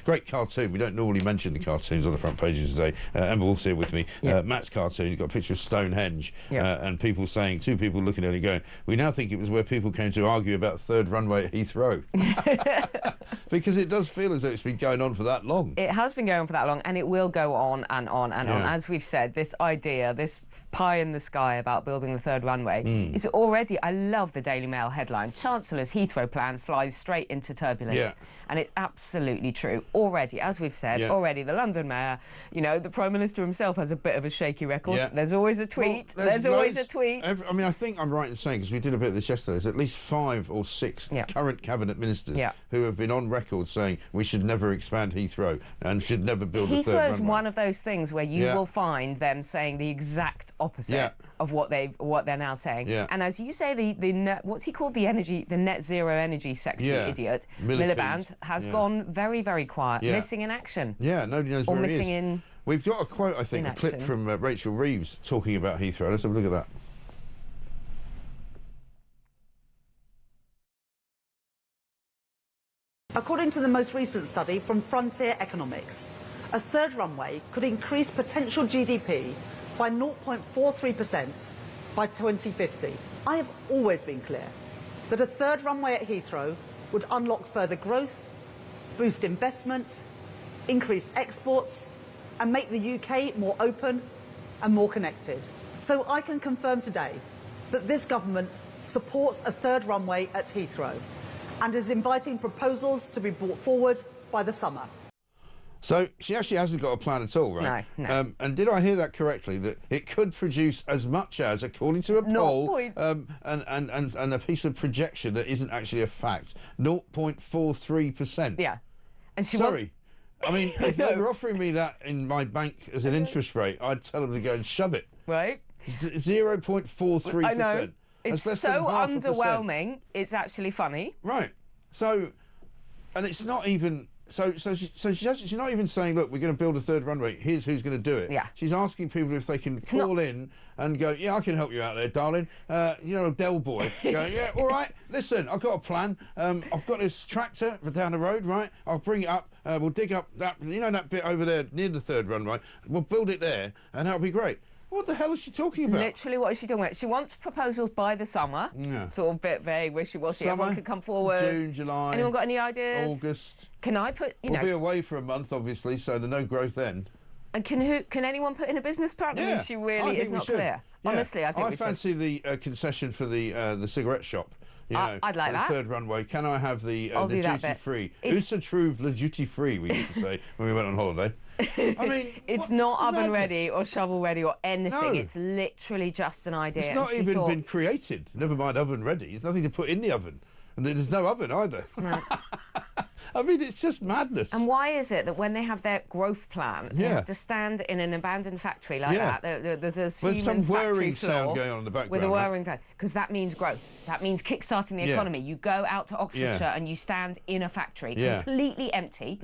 great cartoon. We don't normally mention the cartoons on the front pages today. Emma Wolf's here with me. Matt's cartoon, he's got a picture of Stonehenge and people saying, two people looking at it going, we now think it was where people came to argue about third runway at Heathrow. Because it does feel as though it's been going on for that long. It has been going on for that long, and it will go on and on and on. As we've said, this idea, this pie in the sky about building the third runway is already, I love the Daily Mail headline, Chancellor's Heathrow plan flies straight into turbulence. And it's absolutely true. Already, as we've said, already the London Mayor, you know, the Prime Minister himself has a bit of a shaky record. There's always a tweet. Well, there's always a tweet. I mean, I think I'm right in saying, because we did a bit of this yesterday, there's at least 5 or 6 current cabinet ministers who have been on record saying we should never expand Heathrow and should never build a third runway. Heathrow's one of those things where you will find them saying the exact opposite of what they're now saying. And as you say, the what's he called, the net zero energy secretary idiot, Miliband, has gone very, very quiet, missing in action. Nobody knows where he is. Or missing in. We've got a quote, I think, a clip from Ms Reeves talking about Heathrow. Let's have a look at that. According to the most recent study from Frontier Economics, a third runway could increase potential GDP by 0.43% by 2050. I have always been clear that a third runway at Heathrow would unlock further growth, boost investment, increase exports, and make the UK more open and more connected. So I can confirm today that this government supports a third runway at Heathrow and is inviting proposals to be brought forward by the summer. So she actually hasn't got a plan at all, right? No. And did I hear that correctly, that it could produce as much as, according to a poll, and a piece of projection that isn't actually a fact, 0.43%? Yeah. And she Sorry. I mean, if they were offering me that in my bank as an interest rate, I'd tell them to go and shove it. Right. 0.43%. I know. It's so underwhelming, it's actually funny. Right. So, and it's not even... So she's not even saying, look, we're going to build a third runway, here's who's going to do it. She's asking people if they can call in and go, yeah, I can help you out there, darling. You know, a Del boy. Go, yeah, all right, listen, I've got a plan. I've got this tractor down the road, right? I'll bring it up. We'll dig up that, you know, that bit over there near the third runway. We'll build it there, and that'll be great. What the hell is she talking about? Literally, what is she talking about? She wants proposals by the summer. Sort of bit vague, wishy-washy. Everyone could come forward. June, July. Anyone got any ideas? August. Can I put, We'll be away for a month, obviously, so there's no growth then. And can anyone put in a business plan? I mean, she really is not clear. Honestly, I think we should. I fancy the concession for the cigarette shop. You know, I'd like that. The third runway. Can I have the duty-free? Usa Truve, the duty-free, we used to say when we went on holiday. I mean, it's not oven ready or shovel ready or anything. No. It's literally just an idea. It's not even been created. Never mind oven ready. There's nothing to put in the oven, and there's no oven either. No. I mean, it's just madness. And why is it that when they have their growth plan, they have to stand in an abandoned factory like that? There's a Siemens some whirring floor sound going on in the background. With a whirring fan, because that means growth. That means kick-starting the economy. You go out to Oxfordshire and you stand in a factory completely empty.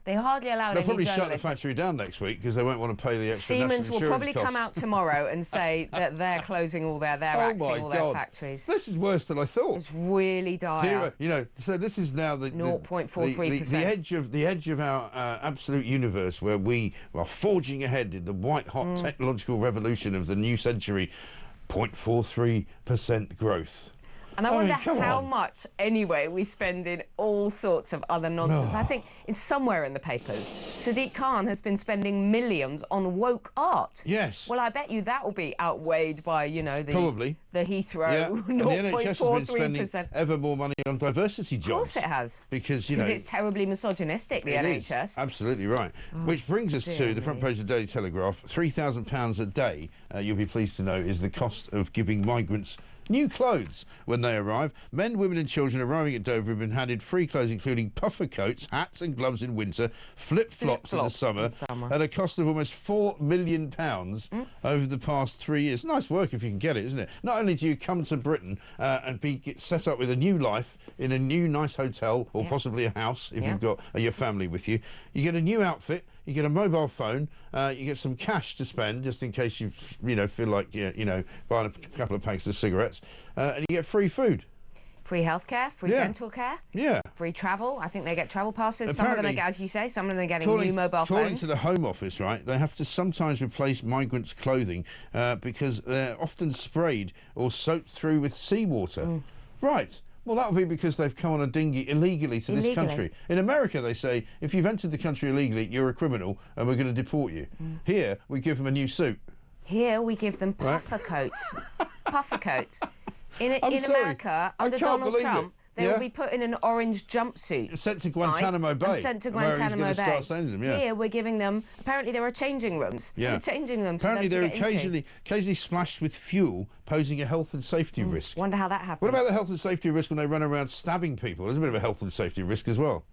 They hardly allow They'll probably shut the factory down next week because they won't want to pay the extra national insurance Siemens will probably come out tomorrow and say that they're closing all their axing all their factories. This is worse than I thought. It's really dire. Zero, you know, so this is now the 0.43%. The edge of our absolute universe, where we are forging ahead in the white-hot technological revolution of the new century. 0.43% growth. And I wonder how much, anyway, we spend in all sorts of other nonsense. I think it's somewhere in the papers. Sadiq Khan has been spending millions on woke art. Yes. Well, I bet you that will be outweighed by, you know, the Heathrow 0.43%. And the NHS has been spending ever more money on diversity jobs. Of course it has. Because, you know... it's terribly misogynistic, the NHS. Is. Absolutely right. Which brings us to the front page of the Daily Telegraph. £3,000 a day, you'll be pleased to know, is the cost of giving migrants new clothes when they arrive. Men, women and children arriving at Dover have been handed free clothes including puffer coats, hats and gloves in winter, flip-flops in the summer, at a cost of almost £4 million over the past 3 years. Nice work if you can get it, isn't it? Not only do you come to Britain and get set up with a new life in a new nice hotel or possibly a house if you've got your family with you, you get a new outfit, you get a mobile phone, you get some cash to spend just in case you feel like buying a couple of packs of cigarettes, and you get free food. Free healthcare, free dental care, free travel. I think they get travel passes. Apparently, some of them, as you say, some of them are getting new mobile phones. According to the Home Office, right, they have to sometimes replace migrants' clothing because they're often sprayed or soaked through with seawater. Right. Well, that would be because they've come on a dinghy illegally to this country. In America, they say, if you've entered the country illegally, you're a criminal and we're going to deport you. Here, we give them a new suit. Here, we give them puffer coats. Puffer coats. In America, under Donald Trump, they will be put in an orange jumpsuit. Sent to Guantanamo Bay. And sent to Guantanamo Bay. Start sending them, Here, we're giving them... Apparently, there are changing rooms. Yeah. We're changing them. Apparently, they're occasionally splashed with fuel, posing a health and safety risk. Wonder how that happens. What about the health and safety risk when they run around stabbing people? There's a bit of a health and safety risk as well.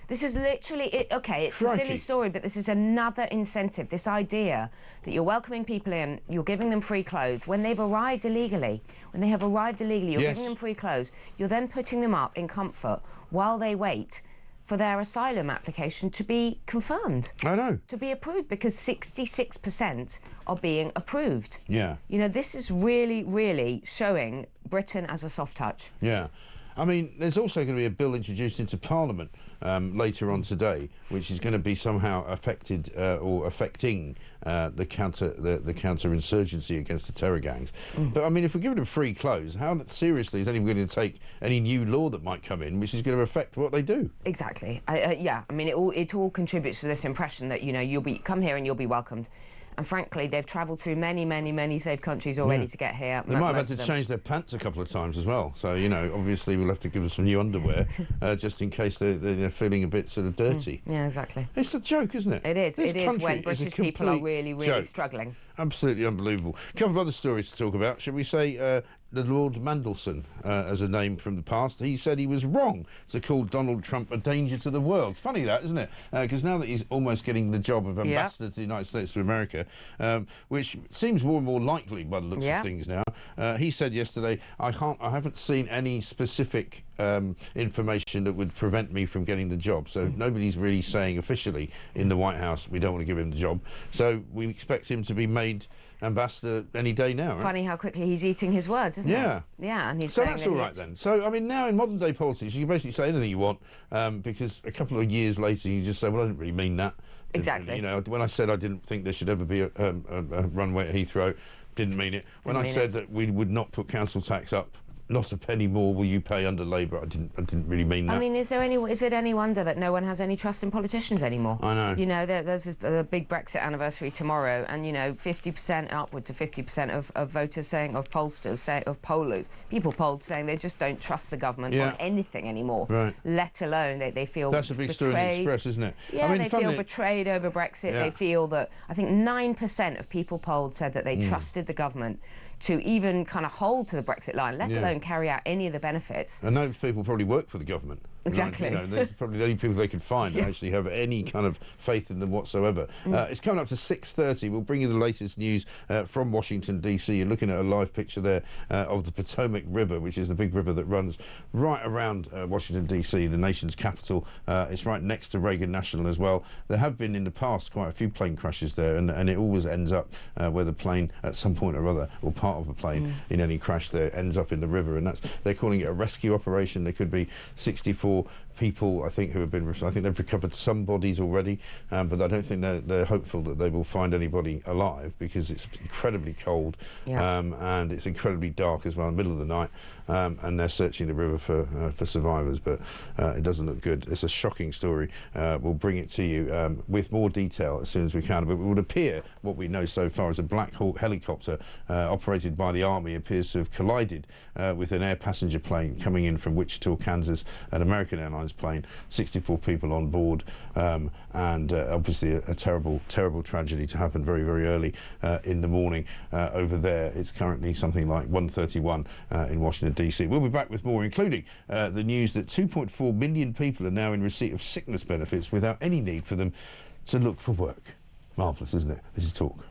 This is literally... Okay, it's a silly story, but this is another incentive. This idea that you're welcoming people in, you're giving them free clothes. When they've arrived illegally, you're giving them free clothes. You're then putting them up in comfort while they wait for their asylum application to be confirmed. I know. To be approved, because 66% are being approved. Yeah. You know, this is really, really showing Britain as a soft touch. Yeah. I mean, there's also going to be a bill introduced into Parliament later on today, which is going to be somehow affecting the counter-insurgency against the terror gangs. But I mean, if we're giving them free clothes, how seriously is anyone going to take any new law that might come in, which is going to affect what they do? Exactly. Yeah. I mean, it all contributes to this impression that, you know, you'll come here and you'll be welcomed. And frankly, they've travelled through many, many, many safe countries already to get here. They might have had to change their pants a couple of times as well. So, you know, obviously we'll have to give them some new underwear just in case they're feeling a bit sort of dirty. Yeah, exactly. It's a joke, isn't it? It is. It is when British people are really, really struggling. Absolutely unbelievable. A couple of other stories to talk about. Should we say the Lord Mandelson as a name from the past? He said he was wrong to call Donald Trump a danger to the world. It's funny that, isn't it? Because now that he's almost getting the job of ambassador to the United States of America, which seems more and more likely by the looks of things now, he said yesterday, I haven't seen any specific information that would prevent me from getting the job. So nobody's really saying officially in the White House we don't want to give him the job. So we expect him to be made ambassador any day now. Right? Funny how quickly he's eating his words, isn't it? Yeah, and he's so that's all right then. So I mean, now in modern day politics, you can basically say anything you want because a couple of years later you just say, well, I didn't really mean that. Exactly. You know, when I said I didn't think there should ever be a runway at Heathrow, didn't mean it. When I said that we would not put council tax up, not a penny more will you pay under Labour, I didn't really mean that. I mean, is it any wonder that no one has any trust in politicians anymore? I know. You know, there's a big Brexit anniversary tomorrow, and, you know, 50% upwards to 50% of voters saying, of pollers, people polled saying they just don't trust the government on anything anymore, let alone they feel That's a big story in the Express, isn't it? Yeah, I mean, they feel betrayed over Brexit. They feel that, I think 9% of people polled said that they trusted the government to even kind of hold to the Brexit line, let alone carry out any of the benefits. And those people probably work for the government. Exactly. You know, they're probably the only people they could find that actually have any kind of faith in them whatsoever. It's coming up to 6:30. We'll bring you the latest news from Washington, D.C. You're looking at a live picture there of the Potomac River, which is the big river that runs right around Washington, D.C., the nation's capital. It's right next to Reagan National as well. There have been in the past quite a few plane crashes there, and it always ends up where the plane, at some point or other, or part of a plane in any crash there, ends up in the river. And they're calling it a rescue operation. There could be 64 people, I think, who have been... I think they've recovered some bodies already, but I don't think they're hopeful that they will find anybody alive because it's incredibly cold and it's incredibly dark as well in the middle of the night, and they're searching the river for survivors, but it doesn't look good. It's a shocking story. We'll bring it to you with more detail as soon as we can, but it would appear, what we know so far, is a Black Hawk helicopter operated by the Army appears to have collided with an air passenger plane coming in from Wichita, Kansas, an American Airlines plane, 64 people on board, and obviously a terrible, terrible tragedy to happen very, very early in the morning over there. It's currently something like 1:31 in Washington, D.C. We'll be back with more, including the news that 2.4 million people are now in receipt of sickness benefits without any need for them to look for work. Marvellous, isn't it? This is Talk.